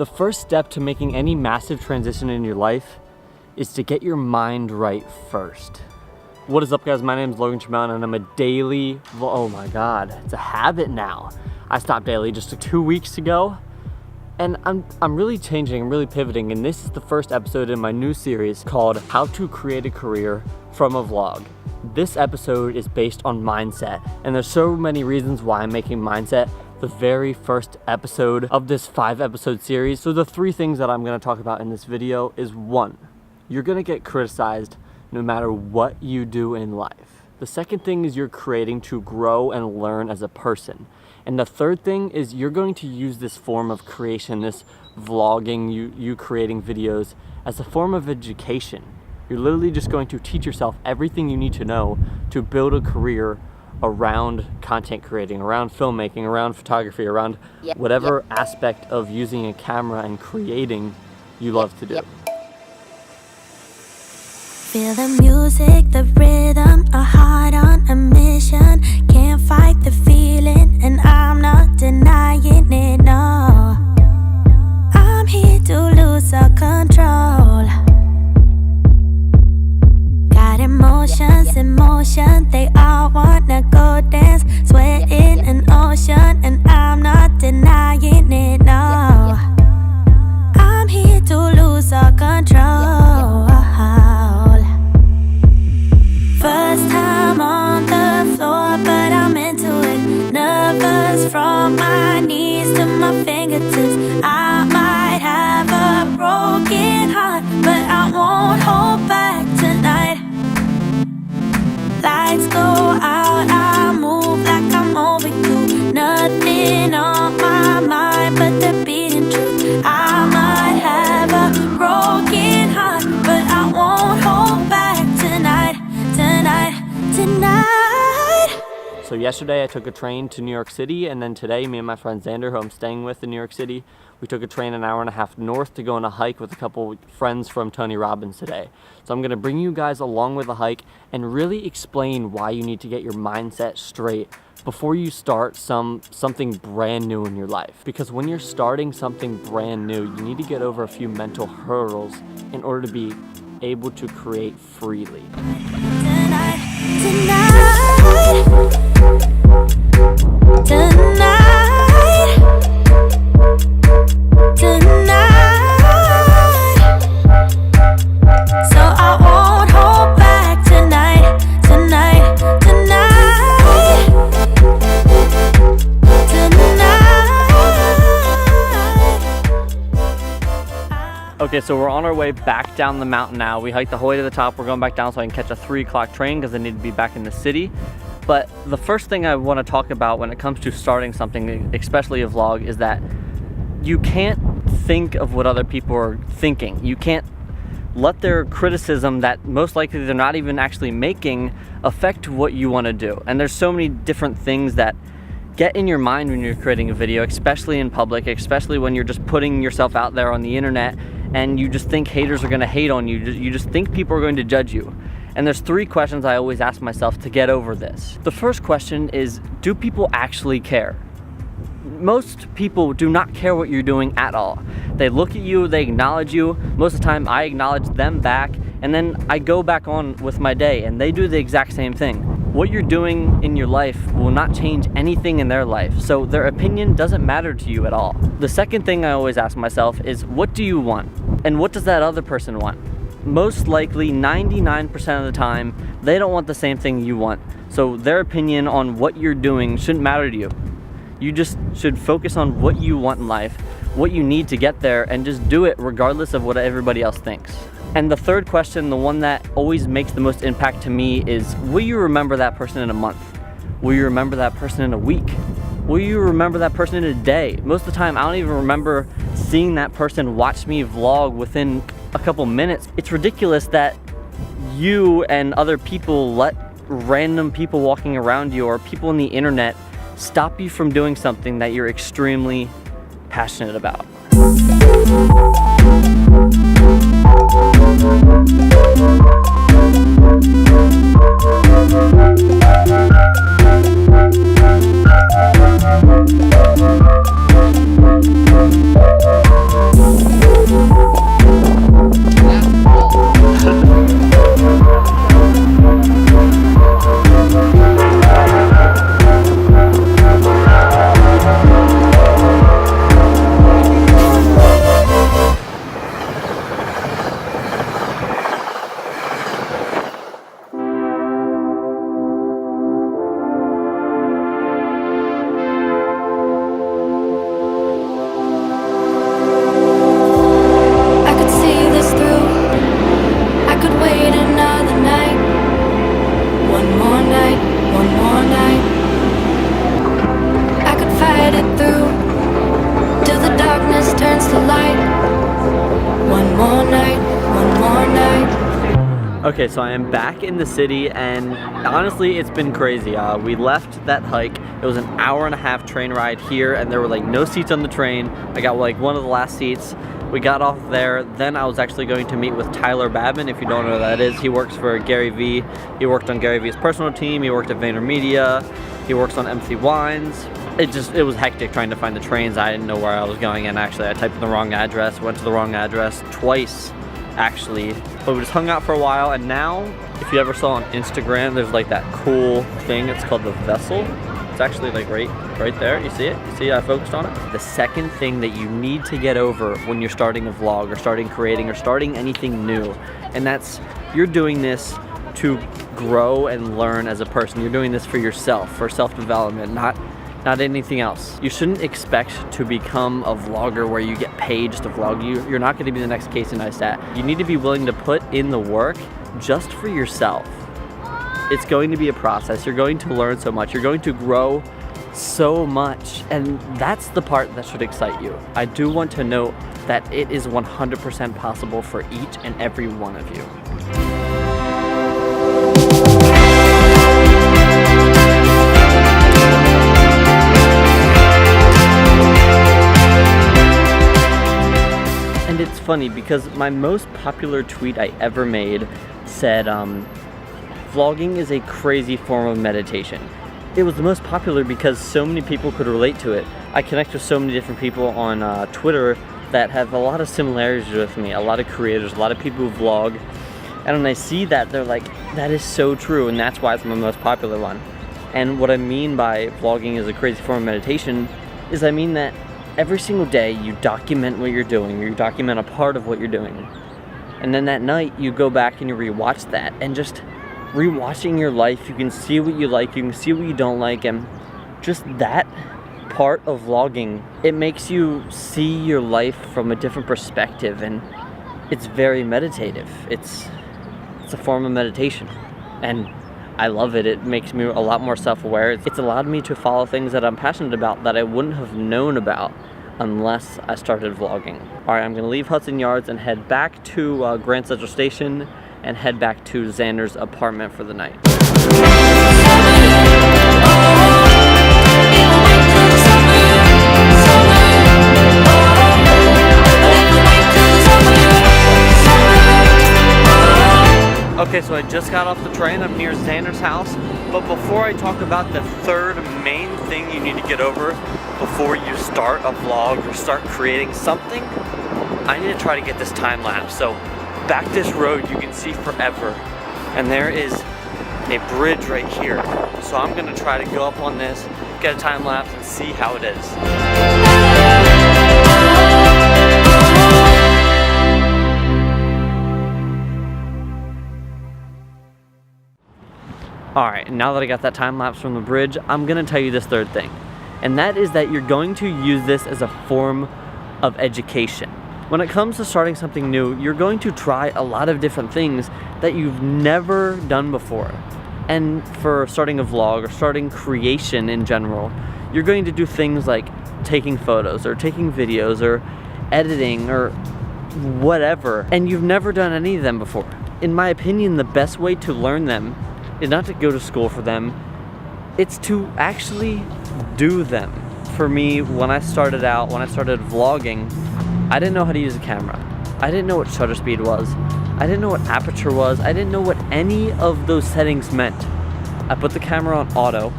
The first step to making any massive transition in your life is to get your mind right first. What is up, guys? My name is Logan Tremont and I'm a daily, oh my God, it's a habit now. I stopped daily just 2 weeks ago and I'm really changing, I'm really pivoting, and this is the first episode in my new series called How to Create a Career from a Vlog. This episode is based on mindset, and there's so many reasons why I'm making mindset the very first episode of this 5-episode series. So the 3 things that I'm gonna talk about in this video is 1, you're gonna get criticized no matter what you do in life. The second thing is you're creating to grow and learn as a person. And the third thing is you're going to use this form of creation, this vlogging, you creating videos, as a form of education. You're literally just going to teach yourself everything you need to know to build a career around content creating, around filmmaking, around photography, around whatever aspect of using a camera and creating you love to do. Feel the music, the rhythm, a heart on a mission. Can't fight the feeling, and I'm not denying it, no. I'm here to lose all control. Got emotions in motion, they all wanna go dance. Sweat in an ocean, and I'm not denying it, no. I'm here to lose all control. First time on the floor, but I'm into it. Nervous from my knees to my fingertips. I might have a broken heart, but I won't hold back tonight. Lights go out, I move like I'm overdue. Nothing on my mind but the beating truth. I might have a broken heart, but I won't hold back tonight. So yesterday I took a train to New York City, and then today me and my friend Xander, who I'm staying with in New York City, we took a train an hour and a half north to go on a hike with a couple friends from Tony Robbins today. So I'm gonna bring you guys along with the hike and really explain why you need to get your mindset straight before you start something brand new in your life. Because when you're starting something brand new, you need to get over a few mental hurdles in order to be able to create freely. Okay, so we're on our way back down the mountain now. We hiked the whole way to the top. We're going back down so I can catch a 3 o'clock train because I need to be back in the city. But the first thing I want to talk about when it comes to starting something, especially a vlog, is that you can't think of what other people are thinking. You can't let their criticism that most likely they're not even actually making affect what you want to do. And there's so many different things that get in your mind when you're creating a video, especially in public, especially when you're just putting yourself out there on the internet and you just think haters are gonna hate on you. You just think people are going to judge you. And there's 3 questions I always ask myself to get over this. The first question is, do people actually care? Most people do not care what you're doing at all. They look at you, they acknowledge you. Most of the time I acknowledge them back, and then I go back on with my day and they do the exact same thing. What you're doing in your life will not change anything in their life, so their opinion doesn't matter to you at all. The second thing I always ask myself is, what do you want? And what does that other person want? Most likely 99% of the time, they don't want the same thing you want. So their opinion on what you're doing shouldn't matter to you. You just should focus on what you want in life, what you need to get there, and just do it regardless of what everybody else thinks. And the third question, the one that always makes the most impact to me, is, will you remember that person in a month? Will you remember that person in a week? Will you remember that person in a day? Most of the time, I don't even remember seeing that person watch me vlog within a couple minutes. It's ridiculous that you and other people let random people walking around you or people on the internet stop you from doing something that you're extremely passionate about. Okay, so I am back in the city, and honestly, it's been crazy. We left that hike. It was an hour-and-a-half train ride here, and there were like no seats on the train. I got like one of the last seats. We got off there, then I was actually going to meet with Tyler Babin. If you don't know who that is, he works for Gary Vee. He worked on Gary Vee's personal team, he worked at VaynerMedia, he works on MC Wines. It was hectic trying to find the trains. I didn't know where I was going, and actually I typed in the wrong address, went to the wrong address twice actually. But we just hung out for a while, and now, if you ever saw on Instagram, there's like that cool thing, it's called the Vessel. It's actually like right there, you see it? You see I focused on it? The second thing that you need to get over when you're starting a vlog or starting creating or starting anything new, and that's you're doing this to grow and learn as a person. You're doing this for yourself, for self-development, not anything else. You shouldn't expect to become a vlogger where you get paid just to vlog. You're not going to be the next Casey Neistat. You need to be willing to put in the work just for yourself. It's going to be a process. You're going to learn so much. You're going to grow so much. And that's the part that should excite you. I do want to note that it is 100% possible for each and every one of you. And it's funny because my most popular tweet I ever made said, vlogging is a crazy form of meditation. It was the most popular because so many people could relate to it. I connect with so many different people on Twitter that have a lot of similarities with me, a lot of creators, a lot of people who vlog. And when I see that, they're like, that is so true, and that's why it's my most popular one. And what I mean by vlogging is a crazy form of meditation is I mean that every single day you document what you're doing, or you document a part of what you're doing. And then that night you go back and you rewatch that, and just rewatching your life, you can see what you like, you can see what you don't like, and just that part of vlogging, it makes you see your life from a different perspective, and it's very meditative. It's a form of meditation, and I love it. It makes me a lot more self-aware. It's allowed me to follow things that I'm passionate about that I wouldn't have known about unless I started vlogging. All right, I'm gonna leave Hudson Yards and head back to Grand Central Station and head back to Xander's apartment for the night. Okay, so I just got off the train. I'm near Xander's house. But before I talk about the third main thing you need to get over before you start a vlog or start creating something, I need to try to get this time lapse. So back this road you can see forever, and there is a bridge right here. So I'm gonna try to go up on this, get a time lapse, and see how it is. Alright, now that I got that time lapse from the bridge, I'm gonna tell you this third thing. And that is that you're going to use this as a form of education. When it comes to starting something new, you're going to try a lot of different things that you've never done before. And for starting a vlog or starting creation in general, you're going to do things like taking photos or taking videos or editing or whatever. And you've never done any of them before. In my opinion, the best way to learn them is not to go to school for them, it's to actually do them. For me, when I started vlogging, I didn't know how to use a camera. I didn't know what shutter speed was. I didn't know what aperture was. I didn't know what any of those settings meant. I put the camera on auto,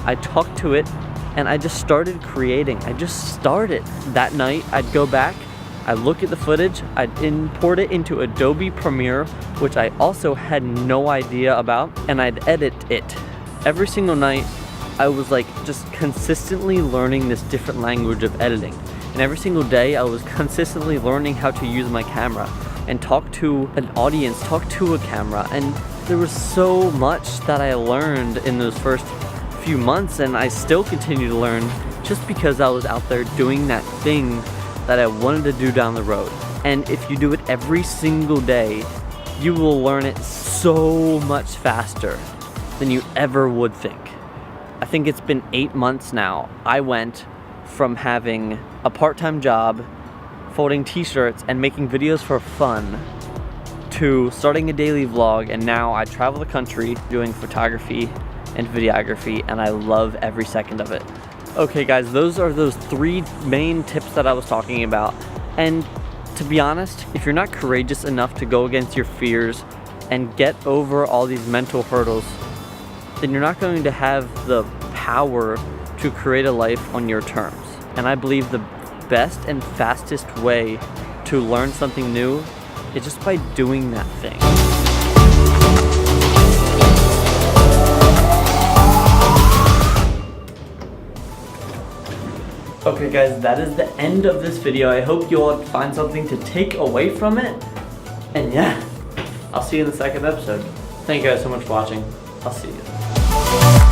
I talked to it, and I just started creating. I just started. That night, I'd go back, I'd look at the footage, I'd import it into Adobe Premiere, which I also had no idea about, and I'd edit it. Every single night, I was like just consistently learning this different language of editing. And every single day, I was consistently learning how to use my camera and talk to an audience, talk to a camera. And there was so much that I learned in those first few months, and I still continue to learn just because I was out there doing that thing that I wanted to do down the road. And if you do it every single day, you will learn it so much faster than you ever would think. I think it's been 8 months now. I went from having a part-time job, folding t-shirts and making videos for fun, to starting a daily vlog, and now I travel the country doing photography and videography, and I love every second of it. Okay guys, those are those 3 main tips that I was talking about. And to be honest, if you're not courageous enough to go against your fears and get over all these mental hurdles, then you're not going to have the power to create a life on your terms. And I believe the best and fastest way to learn something new is just by doing that thing. Okay guys, that is the end of this video. I hope you all find something to take away from it. And yeah, I'll see you in the second episode. Thank you guys so much for watching. I'll see you.